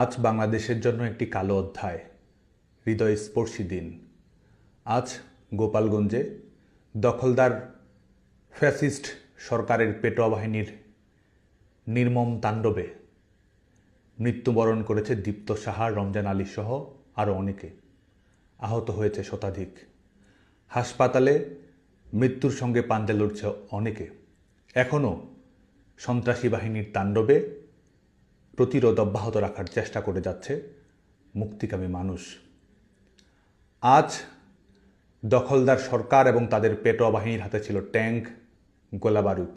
আজ বাংলাদেশের জন্য একটি কালো অধ্যায়, হৃদয়স্পর্শী দিন। আজ গোপালগঞ্জে দখলদার ফ্যাসিস্ট সরকারের পেটোয়া বাহিনীর নির্মম তাণ্ডবে মৃত্যুবরণ করেছে দীপ্ত সাহা, রমজান আলী সহ আরও অনেকে। আহত হয়েছে শতাধিক। হাসপাতালে মৃত্যুর সঙ্গে পাঞ্জা লড়ছে অনেকে। এখনও সন্ত্রাসী বাহিনীর তাণ্ডবে প্রতিরোধ অব্যাহত রাখার চেষ্টা করে যাচ্ছে মুক্তিকামী মানুষ। আজ দখলদার সরকার এবং তাদের পেটোয়া বাহিনীর হাতে ছিল ট্যাঙ্ক, গোলাবারুদ।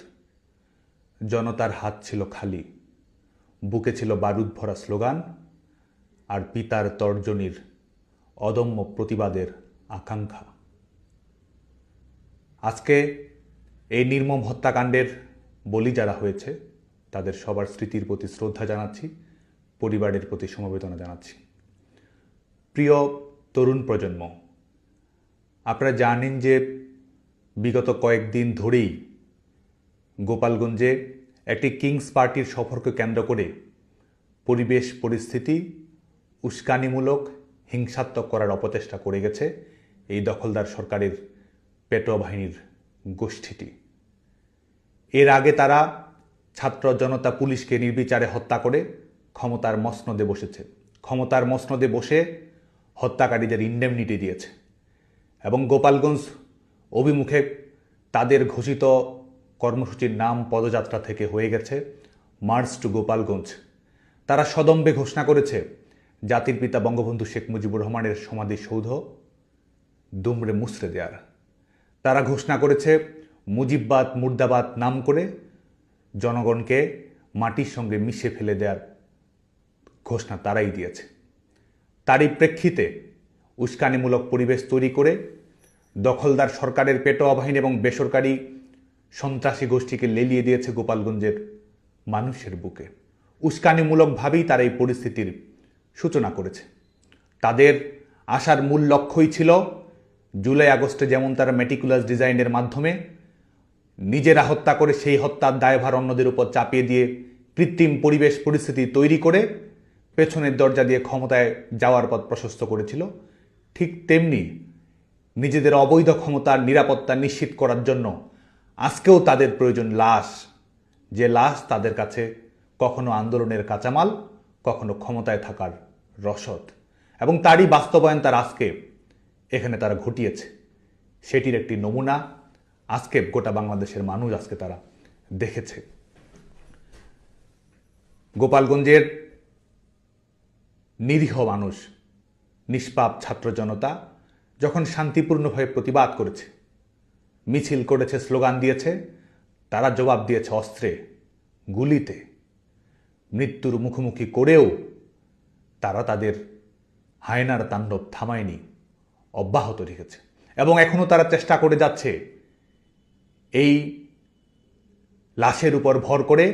জনতার হাত ছিল খালি, বুকে ছিল বারুদ ভরা স্লোগান আর পিতার তর্জনীর অদম্য প্রতিবাদের আকাঙ্ক্ষা। আজকে এই নির্মম হত্যাকাণ্ডের বলি যারা হয়েছে তাদের সবার স্মৃতির প্রতি শ্রদ্ধা জানাচ্ছি, পরিবারের প্রতি সমবেদনা জানাচ্ছি। প্রিয় তরুণ প্রজন্ম, আপনারা জানেন যে বিগত কয়েকদিন ধরেই গোপালগঞ্জে একটি কিংস পার্টির সফরকে কেন্দ্র করে পরিবেশ পরিস্থিতি উস্কানিমূলক, হিংসাত্মক করার অপচেষ্টা করে গেছে এই দখলদার সরকারের পেটোয়া বাহিনীর গোষ্ঠীটি। এর আগে তারা ছাত্র জনতা পুলিশকে নির্বিচারে হত্যা করে ক্ষমতার মসনদে বসেছে। ক্ষমতার মসনদে বসে হত্যাকারীদের ইন্ডেমনিটি দিয়েছে এবং গোপালগঞ্জ অভিমুখে তাদের ঘোষিত কর্মসূচির নাম পদযাত্রা থেকে হয়ে গেছে মার্চ টু গোপালগঞ্জ। তারা সদম্বে ঘোষণা করেছে জাতির পিতা বঙ্গবন্ধু শেখ মুজিবুর রহমানের সমাধিসৌধ দুমড়ে মুচড়ে দেওয়ার। তারা ঘোষণা করেছে মুজিববাদ মুর্দাবাদ নাম করে জনগণকে মাটির সঙ্গে মিশে ফেলে দেওয়ার ঘোষণা তারাই দিয়েছে। তারই প্রেক্ষিতে উস্কানিমূলক পরিবেশ তৈরি করে দখলদার সরকারের পেটোয়া বাহিনী এবং বেসরকারি সন্ত্রাসী গোষ্ঠীকে লেলিয়ে দিয়েছে গোপালগঞ্জের মানুষের বুকে। উস্কানিমূলকভাবেই তারা এই পরিস্থিতির সূচনা করেছে। তাদের আসার মূল লক্ষ্যই ছিল জুলাই আগস্টে যেমন তারা মেটিকুলাস ডিজাইনের মাধ্যমে নিজেরা হত্যা করে সেই হত্যার দায়ভার অন্যদের উপর চাপিয়ে দিয়ে কৃত্রিম পরিবেশ পরিস্থিতি তৈরি করে পেছনের দরজা দিয়ে ক্ষমতায় যাওয়ার পথ প্রশস্ত করেছিল, ঠিক তেমনি নিজেদের অবৈধ ক্ষমতার নিরাপত্তা নিশ্চিত করার জন্য আজকেও তাদের প্রয়োজন লাশ, যে লাশ তাদের কাছে কখনো আন্দোলনের কাঁচামাল, কখনো ক্ষমতায় থাকার রসদ, এবং তারই বাস্তবায়ন তার আজকে এখানে তারা ঘটিয়েছে। সেটির একটি নমুনা আজকে গোটা বাংলাদেশের মানুষ আজকে তারা দেখেছে। গোপালগঞ্জের নিরীহ মানুষ, নিষ্পাপ ছাত্র জনতা যখন শান্তিপূর্ণভাবে প্রতিবাদ করেছে, মিছিল করেছে, স্লোগান দিয়েছে, তারা জবাব দিয়েছে অস্ত্রে, গুলিতে। মৃত্যুর মুখোমুখি করেও তারা তাদের হায়নার তাণ্ডব থামায়নি, অব্যাহত রেখেছে এবং এখনও তারা চেষ্টা করে যাচ্ছে এই লাশের উপর ভর করে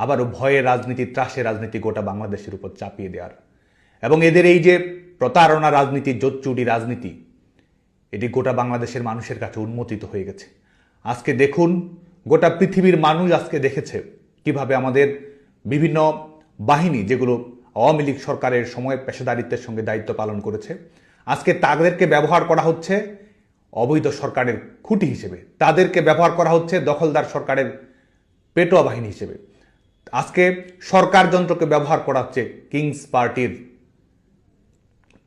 আবারও ভয়ের রাজনীতি, ত্রাসের রাজনীতি গোটা বাংলাদেশের উপর চাপিয়ে দেওয়ার। এবং এদের এই যে প্রতারণা রাজনীতি, জোচ্চুরি রাজনীতি, এটি গোটা বাংলাদেশের মানুষের কাছে উন্মোচিত হয়ে গেছে। আজকে দেখুন, গোটা পৃথিবীর মানুষ আজকে দেখেছে কিভাবে আমাদের বিভিন্ন বাহিনী, যেগুলো আওয়ামী লীগ সরকারের সময় পেশাদারিত্বের সঙ্গে দায়িত্ব পালন করেছে, আজকে তাদেরকে ব্যবহার করা হচ্ছে অবৈধ সরকারের খুঁটি হিসেবে, তাদেরকে ব্যবহার করা হচ্ছে দখলদার সরকারের পেটোয়া বাহিনী হিসেবে। আজকে সরকার যন্ত্রকে ব্যবহার করা হচ্ছে কিংস পার্টির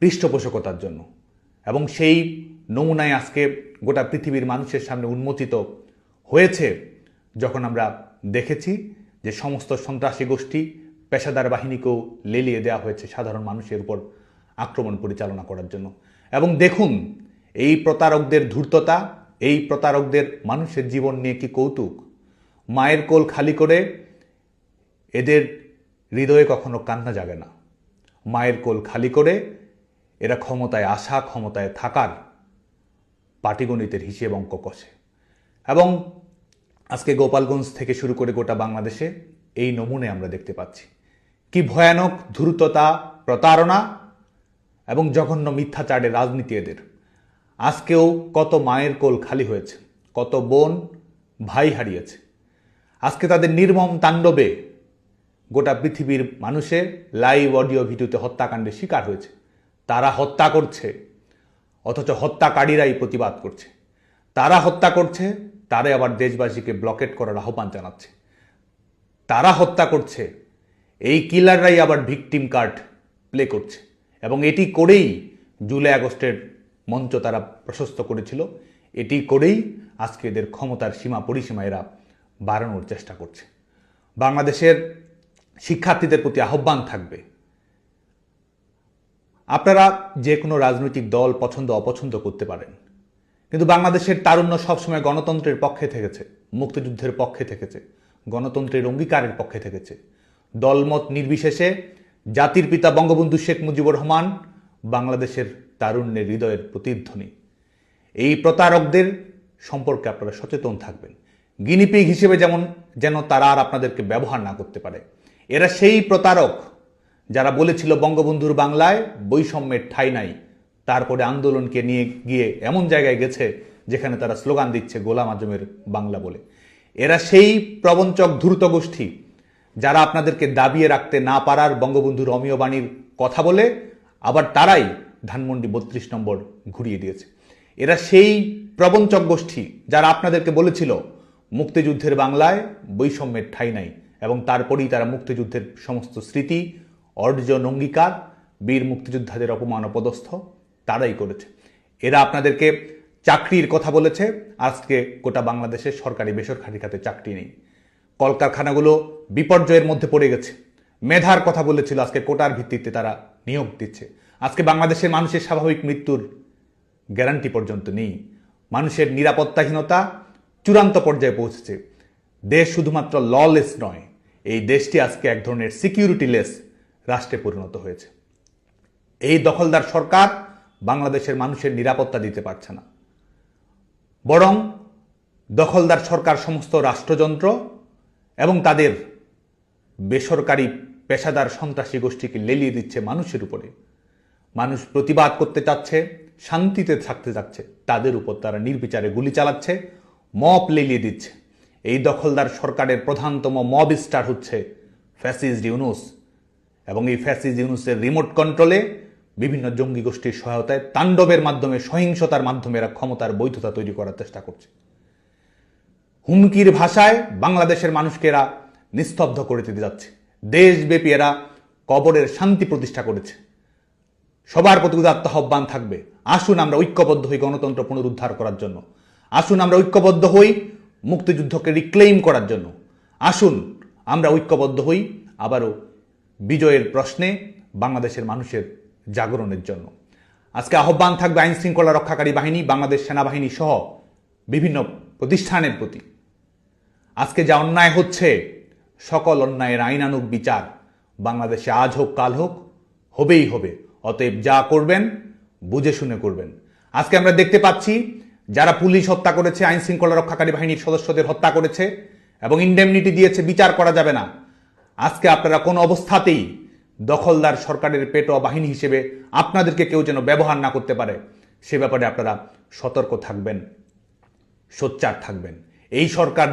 পৃষ্ঠপোষকতার জন্য, এবং সেই নমুনায় আজকে গোটা পৃথিবীর মানুষের সামনে উন্মোচিত হয়েছে যখন আমরা দেখেছি যে সমস্ত সন্ত্রাসী গোষ্ঠী, পেশাদার বাহিনীকেও লেলিয়ে দেওয়া হয়েছে সাধারণ মানুষের উপর আক্রমণ পরিচালনা করার জন্য। এবং দেখুন এই প্রতারকদের ধূর্ততা, এই প্রতারকদের মানুষের জীবন নিয়ে কি কৌতুক। মায়ের কোল খালি করে এদের হৃদয়ে কখনো কান্না জাগে না। মায়ের কোল খালি করে এরা ক্ষমতায় আসা, ক্ষমতায় থাকার পাটিগণিতের হিসেব অঙ্ক কষে। এবং আজকে গোপালগঞ্জ থেকে শুরু করে গোটা বাংলাদেশে এই নমুনে আমরা দেখতে পাচ্ছি কি ভয়ানক ধূর্ততা, প্রতারণা এবং জঘন্য মিথ্যাচারের রাজনীতি এদের। আজকেও কত মায়ের কোল খালি হয়েছে, কত বোন ভাই হারিয়েছে। আজকে তাদের নির্মম তাণ্ডবে গোটা পৃথিবীর মানুষের লাইভ অডিও ভিডিওতে হত্যাকাণ্ডের শিকার হয়েছে। তারা হত্যা করছে, অথচ হত্যাকারীরাই প্রতিবাদ করছে। তারা হত্যা করছে, তারাই আবার দেশবাসীকে ব্লকেট করার আহ্বান জানাচ্ছে। তারা হত্যা করছে, এই কিলাররাই আবার ভিকটিম কার্ড প্লে করছে। এবং এটি করেই জুলাই আগস্টের মঞ্চ তারা প্রশস্ত করেছিল। এটি করেই আজকে এদের ক্ষমতার সীমা পরিসীমা এরা বাড়ানোর চেষ্টা করছে। বাংলাদেশের শিক্ষার্থীদের প্রতি আহ্বান থাকবে, আপনারা যে কোনো রাজনৈতিক দল পছন্দ অপছন্দ করতে পারেন, কিন্তু বাংলাদেশের তারুণ্য সবসময় গণতন্ত্রের পক্ষে থেকেছে, মুক্তিযুদ্ধের পক্ষে থেকেছে, গণতন্ত্রের অঙ্গীকারের পক্ষে থেকেছে। দলমত নির্বিশেষে জাতির পিতা বঙ্গবন্ধু শেখ মুজিবুর রহমান বাংলাদেশের তারুণ্যের হৃদয়ের প্রতিধ্বনি। এই প্রতারকদের সম্পর্কে আপনারা সচেতন থাকবেন, গিনিপিগ হিসেবে যেন তারা আর আপনাদেরকে ব্যবহার না করতে পারে। এরা সেই প্রতারক যারা বলেছিল বঙ্গবন্ধুর বাংলায় বৈষম্যের ঠাঁই নাই, তারপরে আন্দোলনকে নিয়ে গিয়ে এমন জায়গায় গেছে যেখানে তারা স্লোগান দিচ্ছে গোলাম আজমের বাংলা বলে। এরা সেই প্রবঞ্চক ধূর্ত গোষ্ঠী যারা আপনাদেরকে দাবিয়ে রাখতে না পারার বঙ্গবন্ধুর অমীয় বাণীর কথা বলে আবার তারাই ধানমন্ডি ৩২ নম্বর ঘুরিয়ে দিয়েছে। এরা সেই প্রবঞ্চক গোষ্ঠী যারা আপনাদেরকে বলেছিল মুক্তিযুদ্ধের বাংলায় বৈষম্যের ঠাঁই নাই, এবং তারপরেই তারা মুক্তিযুদ্ধের সমস্ত স্মৃতি, অর্জন, অঙ্গীকার, বীর মুক্তিযোদ্ধাদের অপমান অপদস্থ তারাই করেছে। এরা আপনাদেরকে চাকরির কথা বলেছে, আজকে গোটা বাংলাদেশের সরকারি বেসরকারি খাতে চাকরি নেই। কলকারখানাগুলো বিপর্যয়ের মধ্যে পড়ে গেছে। মেধার কথা বলেছিল, আজকে কোটার ভিত্তিতে তারা নিয়োগ দিচ্ছে। আজকে বাংলাদেশের মানুষের স্বাভাবিক মৃত্যুর গ্যারান্টি পর্যন্ত নেই। মানুষের নিরাপত্তাহীনতা চূড়ান্ত পর্যায়ে পৌঁছেছে। দেশ শুধুমাত্র ললেস নয়, এই দেশটি আজকে এক ধরনের সিকিউরিটিলেস রাষ্ট্রে পরিণত হয়েছে। এই দখলদার সরকার বাংলাদেশের মানুষের নিরাপত্তা দিতে পারছে না, বরং দখলদার সরকার সমস্ত রাষ্ট্রযন্ত্র এবং তাদের বেসরকারি পেশাদার সন্ত্রাসী গোষ্ঠীকে লেলিয়ে দিচ্ছে মানুষের উপরে। মানুষ প্রতিবাদ করতে চাচ্ছে, শান্তিতে থাকতে চাচ্ছে, তাদের উপর তারা নির্বিচারে গুলি চালাচ্ছে, মব লেলিয়ে দিচ্ছে। এই দখলদার সরকারের প্রধানতম মব স্টার হচ্ছে ফ্যাসিস্ট ইউনূস, এবং এই ফ্যাসিস্ট ইউনূসের রিমোট কন্ট্রোলে বিভিন্ন জঙ্গি গোষ্ঠীর সহায়তায় তাণ্ডবের মাধ্যমে, সহিংসতার মাধ্যমে এরা ক্ষমতার বৈধতা তৈরি করার চেষ্টা করছে। হুমকির ভাষায় বাংলাদেশের মানুষকে এরা নিস্তব্ধ করে দিতে যাচ্ছে। দেশব্যাপী এরা কবরের শান্তি প্রতিষ্ঠা করেছে। সবার প্রতি উদাত্ত আহ্বান থাকবে, আসুন আমরা ঐক্যবদ্ধ হই গণতন্ত্র পুনরুদ্ধার করার জন্য। আসুন আমরা ঐক্যবদ্ধ হই মুক্তিযুদ্ধকে রিক্লেইম করার জন্য। আসুন আমরা ঐক্যবদ্ধ হই আবারও বিজয়ের প্রশ্নে বাংলাদেশের মানুষের জাগরণের জন্য। আজকে আহ্বান থাকবে আইন শৃঙ্খলা রক্ষাকারী বাহিনী, বাংলাদেশ সেনাবাহিনী সহ বিভিন্ন প্রতিষ্ঠানের প্রতি। আজকে যা অন্যায় হচ্ছে, সকল অন্যায়ের আইনানুগ বিচার বাংলাদেশে আজ হোক কাল হোক হবেই হবে। অতএব যা করবেন বুঝে শুনে করবেন। আজকে আমরা দেখতে পাচ্ছি যারা পুলিশ হত্যা করেছে, আইন শৃঙ্খলা রক্ষাকারী বাহিনীর সদস্যদের হত্যা করেছে এবং ইন্ডেমনিটি দিয়েছে, বিচার করা যাবে না। আজকে আপনারা কোনো অবস্থাতেই দখলদার সরকারের পেটোয়া বাহিনী হিসেবে আপনাদেরকে কেউ যেন ব্যবহার না করতে পারে, সে ব্যাপারে আপনারা সতর্ক থাকবেন, সোচ্চার থাকবেন। এই সরকার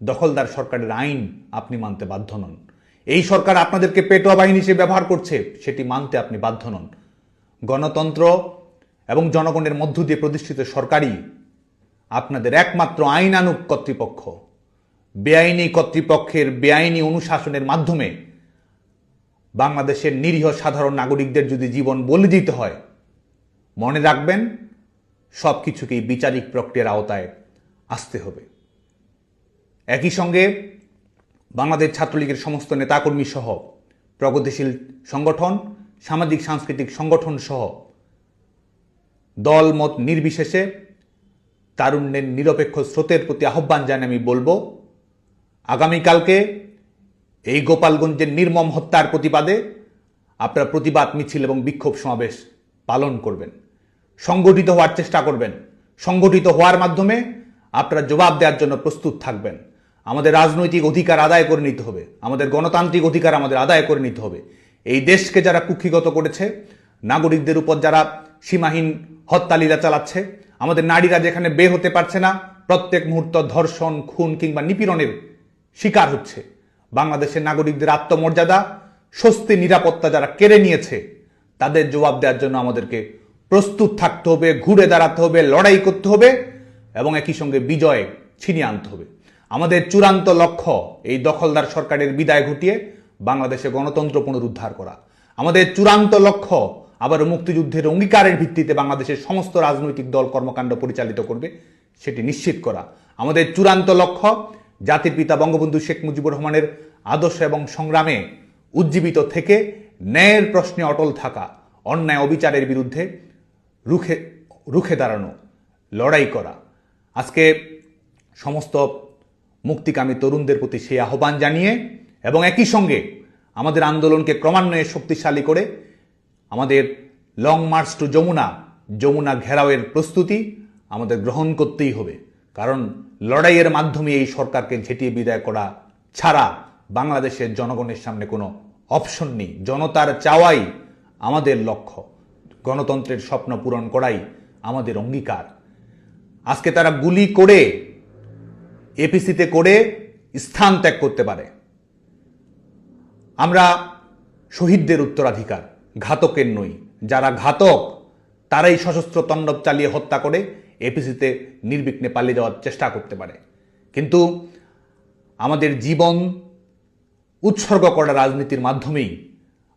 দখলদার সরকারের আইন আপনি মানতে বাধ্য নন। এই সরকার আপনাদেরকে পেটোয়া বাহিনী হিসেবে ব্যবহার করছে, সেটি মানতে আপনি বাধ্য নন। গণতন্ত্র এবং জনগণের মধ্য দিয়ে প্রতিষ্ঠিত সরকারই আপনাদের একমাত্র আইনানুগ কর্তৃপক্ষ। বেআইনি কর্তৃপক্ষের বেআইনি অনুশাসনের মাধ্যমে বাংলাদেশের নিরীহ সাধারণ নাগরিকদের যদি জীবন বলি দিতে হয়, মনে রাখবেন সব কিছুকেই বিচারিক প্রক্রিয়ার আওতায় আসতে হবে। একই সঙ্গে বাংলাদেশ ছাত্রলীগের সমস্ত নেতাকর্মী সহ প্রগতিশীল সংগঠন, সামাজিক সাংস্কৃতিক সংগঠন সহ দলমত নির্বিশেষে তারুণ্যের নিরপেক্ষ স্রোতের প্রতি আহ্বান জানিয়ে আমি বলবো, আগামীকালকে এই গোপালগঞ্জের নির্মম হত্যার প্রতিবাদে আপনারা প্রতিবাদ মিছিল এবং বিক্ষোভ সমাবেশ পালন করবেন, সংগঠিত হওয়ার চেষ্টা করবেন। সংগঠিত হওয়ার মাধ্যমে আপনারা জবাব দেওয়ার জন্য প্রস্তুত থাকবেন। আমাদের রাজনৈতিক অধিকার আদায় করে নিতে হবে, আমাদের গণতান্ত্রিক অধিকার আমাদের আদায় করে নিতে হবে। এই দেশকে যারা কুক্ষিগত করেছে, নাগরিকদের উপর যারা সীমাহীন হত্যালীলা চালাচ্ছে, আমাদের নারীরা যেখানে বের হতে পারছে না, প্রত্যেক মুহূর্ত ধর্ষণ, খুন কিংবা নিপীড়নের শিকার হচ্ছে, বাংলাদেশের নাগরিকদের আত্মমর্যাদা, স্বস্তি, নিরাপত্তা যারা কেড়ে নিয়েছে তাদের জবাব দেওয়ার জন্য আমাদেরকে প্রস্তুত থাকতে হবে, ঘুরে দাঁড়াতে হবে, লড়াই করতে হবে এবং একই সঙ্গে বিজয় ছিনিয়ে আনতে হবে। আমাদের চূড়ান্ত লক্ষ্য এই দখলদার সরকারের বিদায় ঘটিয়ে বাংলাদেশে গণতন্ত্র পুনরুদ্ধার করা। আমাদের চূড়ান্ত লক্ষ্য আবার মুক্তিযুদ্ধের অঙ্গীকারের ভিত্তিতে বাংলাদেশের সমস্ত রাজনৈতিক দল কর্মকাণ্ড পরিচালিত করবে সেটি নিশ্চিত করা। আমাদের চূড়ান্ত লক্ষ্য জাতির পিতা বঙ্গবন্ধু শেখ মুজিবুর রহমানের আদর্শ এবং সংগ্রামে উজ্জীবিত থেকে ন্যায়ের প্রশ্নে অটল থাকা, অন্যায় অবিচারের বিরুদ্ধে রুখে দাঁড়ানো, লড়াই করা। আজকে সমস্ত মুক্তিকামী তরুণদের প্রতি সেই আহ্বান জানিয়ে এবং একই সঙ্গে আমাদের আন্দোলনকে ক্রমান্বয়ে শক্তিশালী করে আমাদের লং মার্চ টু যমুনা ঘেরাওয়ের প্রস্তুতি আমাদের গ্রহণ করতেই হবে। কারণ লড়াইয়ের মাধ্যমে এই সরকারকে ঝেঁটিয়ে বিদায় করা ছাড়া বাংলাদেশের জনগণের সামনে কোনো অপশন নেই। জনতার চাওয়াই আমাদের লক্ষ্য, গণতন্ত্রের স্বপ্ন পূরণ করাই আমাদের অঙ্গীকার। আজকে তারা গুলি করে এপিসিতে করে স্থান ত্যাগ করতে পারে। আমরা শহীদদের উত্তরাধিকার, ঘাতকের নই। যারা ঘাতক তারাই সশস্ত্র তাণ্ডব চালিয়ে হত্যা করে এপিসিতে নির্বিঘ্নে পালিয়ে যাওয়ার চেষ্টা করতে পারে। কিন্তু আমাদের জীবন উৎসর্গ করা রাজনীতির মাধ্যমেই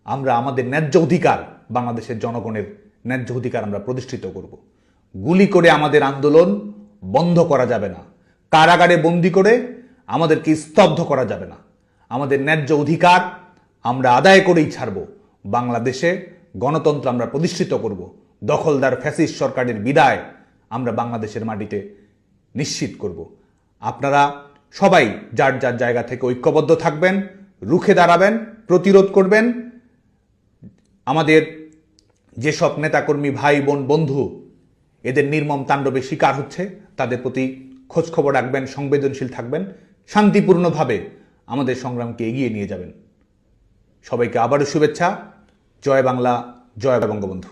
আমরা আমাদের ন্যায্য অধিকার, বাংলাদেশের জনগণের ন্যায্য অধিকার আমরা প্রতিষ্ঠিত করব। গুলি করে আমাদের আন্দোলন বন্ধ করা যাবে না, কারাগারে বন্দি করে আমাদেরকে স্তব্ধ করা যাবে না। আমাদের ন্যায্য অধিকার আমরা আদায় করেই ছাড়ব। বাংলাদেশে গণতন্ত্র আমরা প্রতিষ্ঠিত করব। দখলদার ফ্যাসিস্ট সরকারের বিদায় আমরা বাংলাদেশের মাটিতে নিশ্চিত করব। আপনারা সবাই যার যার জায়গা থেকে ঐক্যবদ্ধ থাকবেন, রুখে দাঁড়াবেন, প্রতিরোধ করবেন। আমাদের যেসব নেতাকর্মী, ভাই বোন, বন্ধু এদের নির্মম তাণ্ডবে শিকার হচ্ছে তাদের প্রতি খোঁজখবর রাখবেন, সংবেদনশীল থাকবেন, শান্তিপূর্ণভাবে আমাদের সংগ্রামকে এগিয়ে নিয়ে যাবেন। সবাইকে আবারও শুভেচ্ছা। জয় বাংলা, জয় বঙ্গবন্ধু।